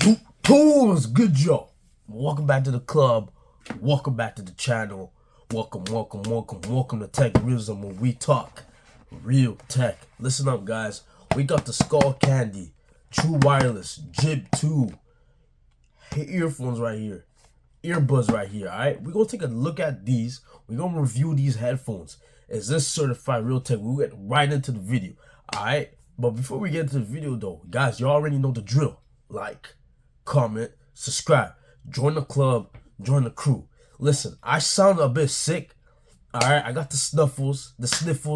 What's good, Joe? Welcome back to the club. Welcome back to the channel. Welcome to Tech Realism, where we talk real tech. Listen up, guys. We got the Skullcandy True Wireless Jib True earphones right here. Earbuds right here, alright? We're going to take a look at these. We're going to review these headphones. Is this certified real tech? We'll get right into the video, alright? But before we get into the video, though, guys, you already know the drill. Like, comment, subscribe, join the club, join the crew. Listen, I sound a bit sick, alright? I got the sniffles,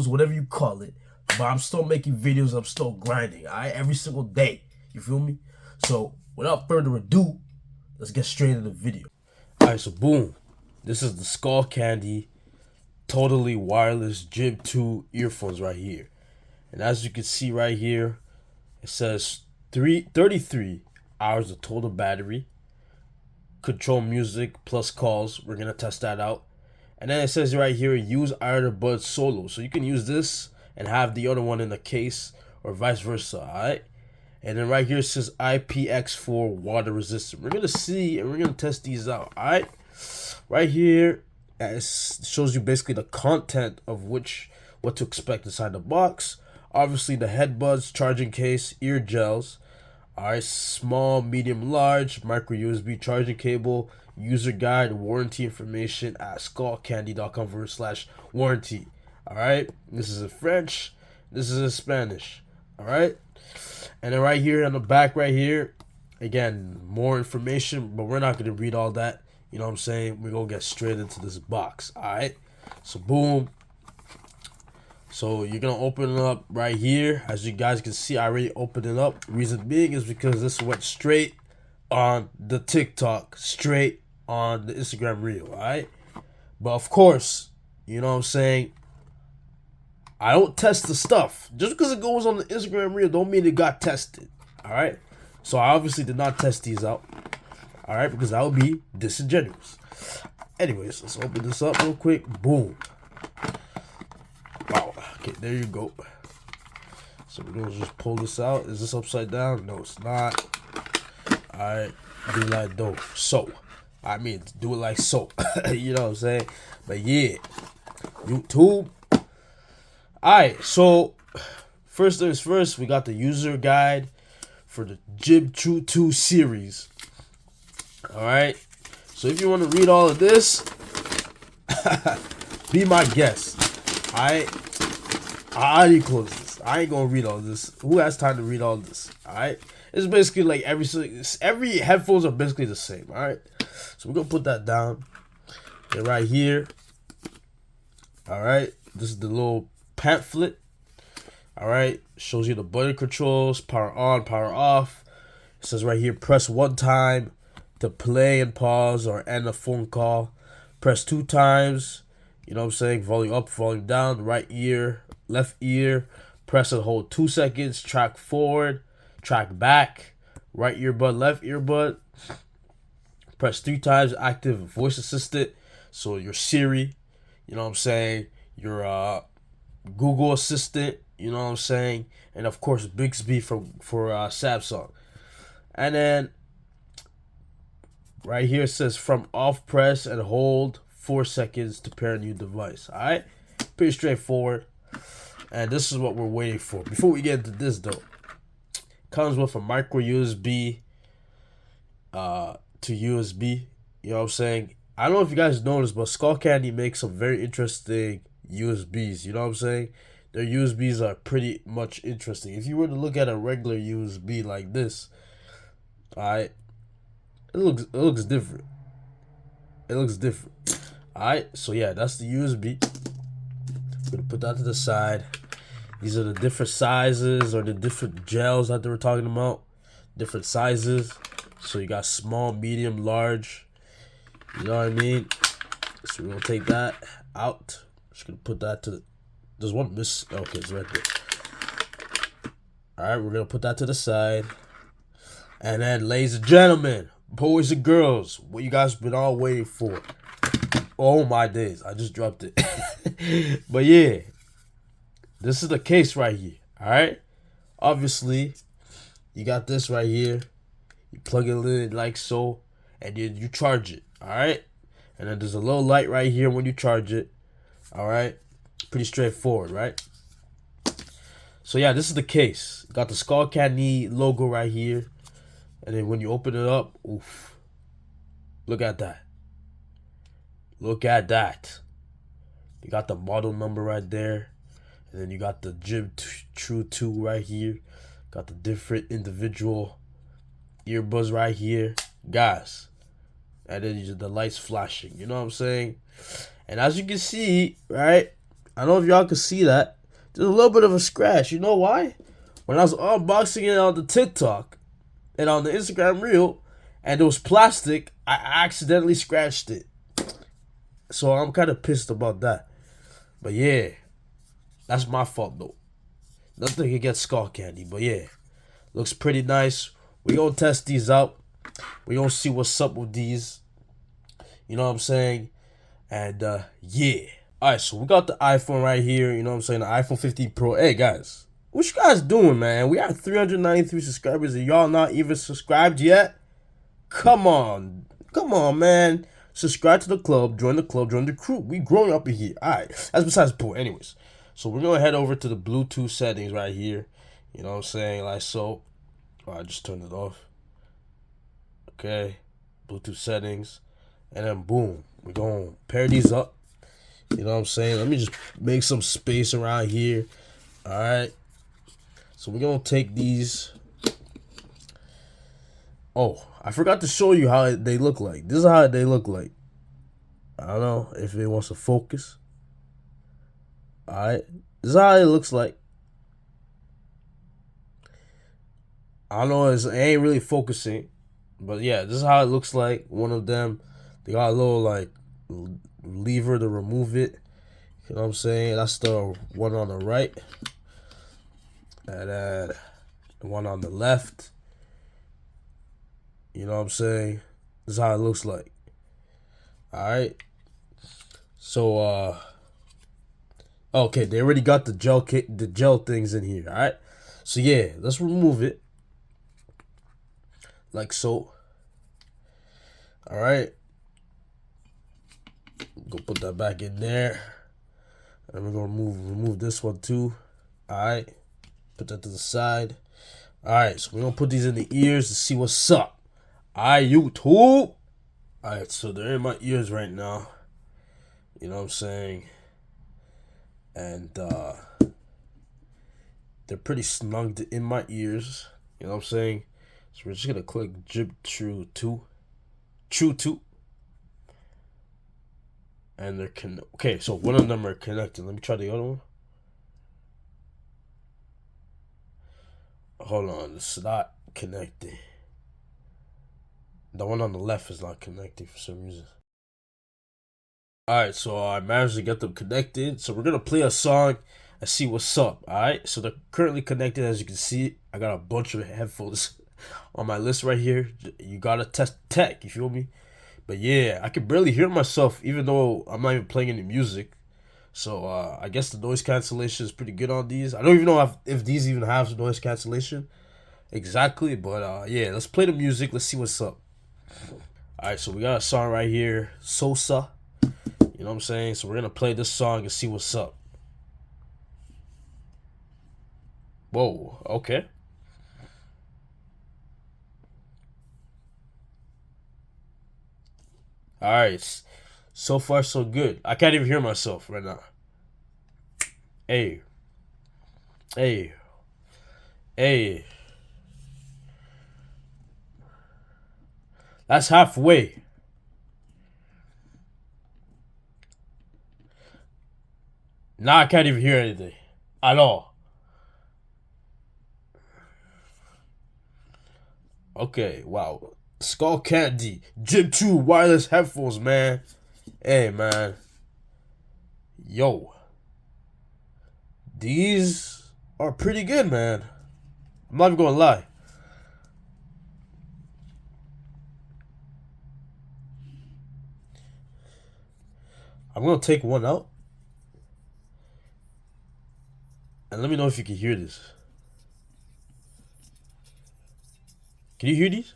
whatever you call it. But I'm still making videos, I'm still grinding, alright? Every single day, you feel me? So, without further ado, let's get straight into the video. Alright, so boom. This is the Skullcandy totally wireless Jib True earphones right here. And as you can see right here, it says 33 hours of total battery. Control music plus calls. We're going to test that out. And then it says right here, use earbud solo. So you can use this and have the other one in the case or vice versa, alright? And then right here it says IPX4 water resistant. We're going to see and we're going to test these out, alright? Right here, it shows you basically the content of what to expect inside the box. Obviously the headbuds, charging case, ear gels, alright, small, medium, large, micro USB charging cable, user guide, warranty information at skullcandy.com/warranty. Alright, this is in French, this is in Spanish. Alright, and then right here on the back, right here, again, more information, but we're not going to read all that. You know what I'm saying? We're going to get straight into this box. Alright, so boom. So you're going to open it up right here. As you guys can see, I already opened it up. Reason being is because this went straight on the TikTok, straight on the Instagram reel, alright? But of course, you know what I'm saying, I don't test the stuff. Just because it goes on the Instagram reel don't mean it got tested, alright? So I obviously did not test these out, alright, because that would be disingenuous. Anyways, let's open this up real quick. Boom. Wow. Okay, there you go. So we're going to just pull this out. Is this upside down? No, it's not. Alright, do it like dope. So, I mean, do it like so. You know what I'm saying? But yeah, YouTube. Alright, so first things first, we got the user guide for the Jib True 2 series. Alright, so if you want to read all of this, be my guest. I already closed this. I ain't gonna read all this. Who has time to read all this? Alright, it's basically like every headphones are basically the same. Alright, so we're gonna put that down. And right here, alright, this is the little pamphlet. Alright, shows you the button controls, power on, power off. It says right here, press one time to play and pause or end a phone call. Press two times, you know what I'm saying, volume up, volume down, right ear, left ear. Press and hold 2 seconds, track forward, track back, right earbud, left earbud. Press 3 times, active voice assistant. So your Siri, you know what I'm saying, your Google Assistant, you know what I'm saying, and of course Bixby for Samsung. And then right here it says from off, press and hold 4 seconds to pair a new device. Alright, pretty straightforward, and this is what we're waiting for. Before we get into this though, it comes with a micro USB to USB. You know what I'm saying? I don't know if you guys noticed, but Skullcandy makes some very interesting USBs. You know what I'm saying? Their USBs are pretty much interesting. If you were to look at a regular USB like this, alright, it looks different. It looks different. Alright, so yeah, that's the USB. I'm gonna put that to the side. These are the different sizes or the different gels that they were talking about. Different sizes. So you got small, medium, large. You know what I mean? So we're gonna take that out. Just gonna put that to the, there's one miss. Okay, it's right there. Alright, we're gonna put that to the side. And then, ladies and gentlemen, boys and girls, what you guys been all waiting for. Oh my days, I just dropped it. But yeah, this is the case right here. Alright, obviously you got this right here. You plug it in like so, and then you charge it. All right, and then there's a little light right here when you charge it. All right, pretty straightforward, right? So yeah, this is the case. Got the Skullcandy logo right here, and then when you open it up, oof, look at that. Look at that. You got the model number right there, and then you got the Jib True 2 right here. Got the different individual earbuds right here, guys. And then the lights flashing. You know what I'm saying? And as you can see, right? I don't know if y'all can see that. There's a little bit of a scratch. You know why? When I was unboxing it on the TikTok and on the Instagram reel, and it was plastic, I accidentally scratched it. So I'm kind of pissed about that. But yeah, that's my fault though. Nothing against Skullcandy, but yeah, looks pretty nice. We gonna test these out. We gonna see what's up with these. You know what I'm saying? And yeah. Alright, so we got the iPhone right here. You know what I'm saying? The iPhone 15 Pro. Hey guys, what you guys doing, man? We have 393 subscribers and y'all not even subscribed yet? Come on, man. Subscribe to the club, join the crew. We growing up in here. Alright, that's besides the point. Anyways, so we're gonna head over to the Bluetooth settings right here. You know what I'm saying? Like so. Oh, I just turned it off. Okay, Bluetooth settings, and then boom, we're gonna pair these up. You know what I'm saying? Let me just make some space around here. Alright, so we're gonna take these. Oh, I forgot to show you how they look like. This is how they look like. I don't know if it wants to focus. Alright, this is how it looks like. I don't know, it ain't really focusing. But yeah, this is how it looks like. One of them, they got a little like lever to remove it. You know what I'm saying? That's the one on the right. And then the one on the left. You know what I'm saying? This is how it looks like. Alright. So okay, they already got the gel things in here, alright? So yeah, let's remove it. Like so. Alright. Go put that back in there. And we're gonna remove this one too. Alright. Put that to the side. Alright, so we're gonna put these in the ears to see what's up. Alright, YouTube. Alright, so they're in my ears right now. You know what I'm saying? And they're pretty snugged in my ears. You know what I'm saying? So we're just gonna click Jib True 2. True 2. And they're okay, so one of them are connected. Let me try the other one. Hold on, it's not connecting. The one on the left is not connecting for some reason. Alright, so I managed to get them connected. So we're gonna play a song and see what's up. Alright, so they're currently connected. As you can see, I got a bunch of headphones on my list right here. You gotta test tech, you feel me? But yeah, I can barely hear myself even though I'm not even playing any music. So I guess the noise cancellation is pretty good on these. I don't even know if these even have noise cancellation exactly, but yeah, let's play the music. Let's see what's up. Alright, so we got a song right here, Sosa. You know what I'm saying? So we're gonna play this song and see what's up. Whoa, okay. Alright, so far so good. I can't even hear myself right now. Hey. Hey. Hey. That's halfway. Now I can't even hear anything at all. Okay, wow. Skullcandy Jib True wireless headphones, man. Hey, man. Yo. These are pretty good, man. I'm not even gonna lie. I'm gonna take one out. And let me know if you can hear this. Can you hear these?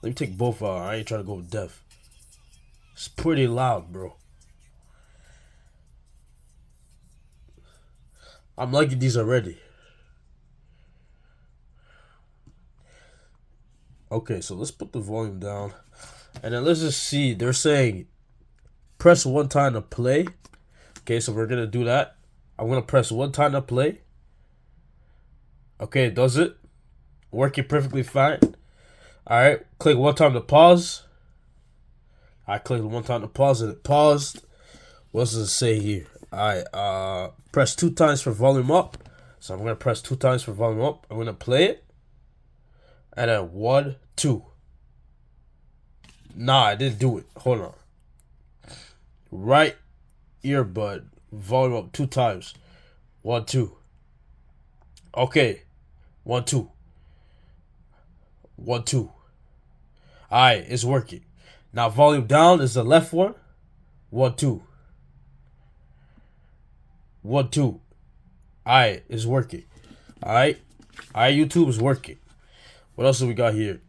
Let me take both out. I ain't trying to go deaf. It's pretty loud, bro. I'm liking these already. Okay, so let's put the volume down. And then let's just see. They're saying press one time to play. Okay, so we're going to do that. I'm going to press one time to play. Okay, does it? Working perfectly fine. Alright, click one time to pause. I clicked one time to pause and it paused. What does it say here? Alright, press two times for volume up. So I'm going to press two times for volume up. I'm going to play it. And then 1, 2. Nah, I didn't do it. Hold on. Right earbud. Volume up 2 times. 1, 2. Okay. 1, 2. 1, 2. Alright, it's working. Now volume down is the left one. 1, 2. 1, 2. Alright, it's working. Alright. Alright, YouTube is working. What else do we got here?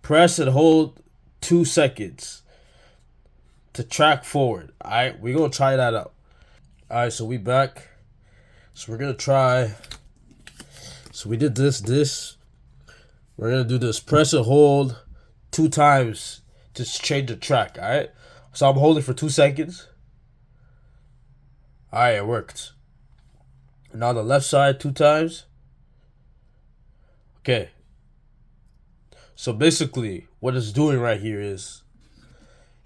Press and hold 2 seconds to track forward. Alright, we're gonna try that out. Alright, so we back. So we're gonna try. So we did this. We're gonna do this. Press and hold 2 times to change the track. Alright. So I'm holding for 2 seconds. Alright, it worked. Now the left side 2 times. Okay. So basically, what it's doing right here is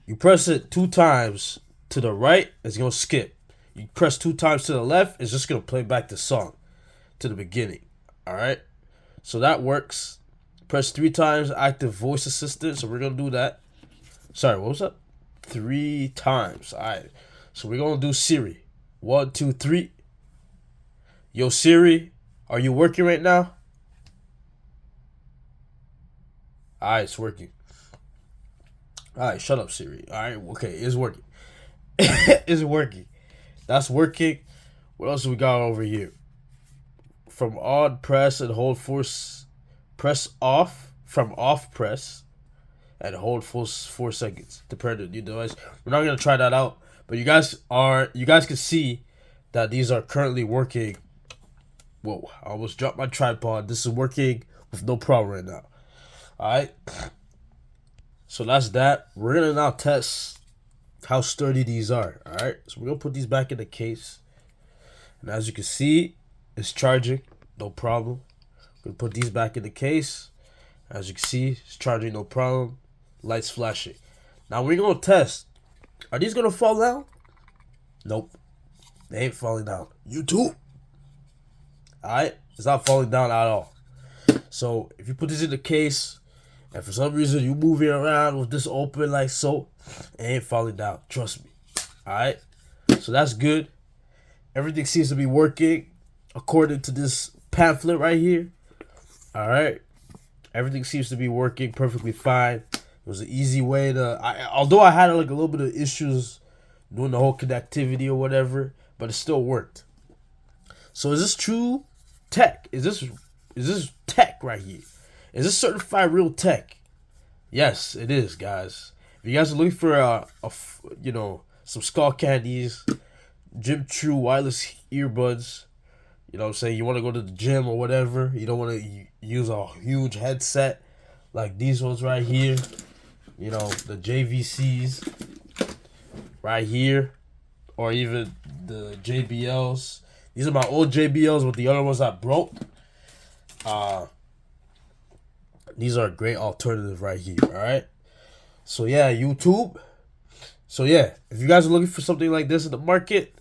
you press it 2 times to the right, it's gonna skip. You press 2 times to the left, it's just gonna play back the song to the beginning. Alright? So that works. Press 3 times, active voice assistant. So we're gonna do that. Sorry, what was that? 3 times. Alright. So we're gonna do Siri. 1, 2, 3. Yo, Siri, are you working right now? Alright, it's working. Alright, shut up, Siri. Alright, okay, it's working. It's working. That's working. What else do we got over here? From on, press and hold force. Press off. From off, press. And hold full 4 seconds. Depending on your device. We're not gonna try that out. But you guys can see that these are currently working. Whoa, I almost dropped my tripod. This is working with no problem right now. Alright. So that's that. We're gonna now test how sturdy these are. Alright. So we're gonna put these back in the case. And as you can see, it's charging. No problem. We're gonna put these back in the case. As you can see, it's charging, no problem. Lights flashing. Now we're gonna test. Are these gonna fall down? Nope. They ain't falling down. YouTube. Alright? It's not falling down at all. So if you put this in the case, and for some reason you move it around with this open like so, it ain't falling down. Trust me. Alright? So that's good. Everything seems to be working according to this pamphlet right here. Alright? Everything seems to be working perfectly fine. It was an easy way to... although I had like a little bit of issues doing the whole connectivity or whatever, but it still worked. So is this true tech? Is this tech right here? Is this certified real tech? Yes, it is, guys. If you guys are looking for some Skullcandies, Jib True wireless earbuds, you know what I'm saying, you want to go to the gym or whatever, you don't want to use a huge headset like these ones right here, you know, the JVCs right here, or even the JBLs. These are my old JBLs with the other ones I broke. These are a great alternative right here, alright? So yeah, YouTube. So yeah, if you guys are looking for something like this in the market,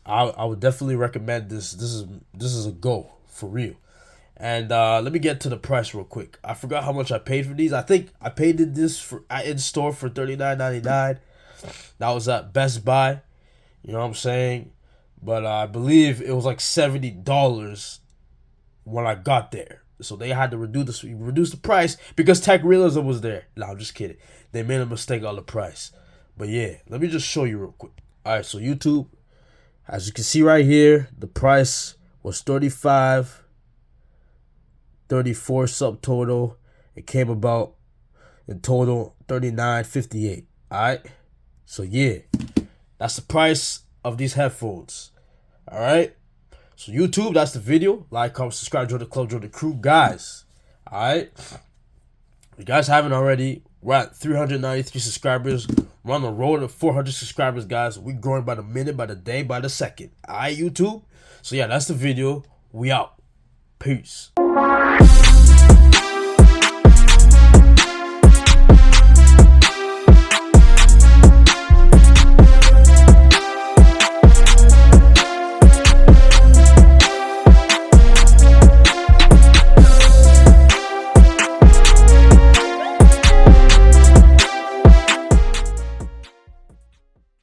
I would definitely recommend this. This is a go for real. And let me get to the price real quick. I forgot how much I paid for these. I think I paid this in store for $39.99. That was at Best Buy. You know what I'm saying? But I believe it was like $70 when I got there. So they had to reduce the price because Tech Realism was there. No, I'm just kidding. They made a mistake on the price. But yeah, let me just show you real quick. Alright, so YouTube, as you can see right here, the price was $35.34 subtotal. It came about In total, $39.58. Alright? So yeah, that's the price of these headphones. Alright? So YouTube, that's the video. Like, comment, subscribe, join the club, join the crew. Guys, alright? If you guys haven't already, we're at 393 subscribers. We're on the road to 400 subscribers, guys. We're growing by the minute, by the day, by the second. Alright, YouTube? So yeah, that's the video. We out. Peace.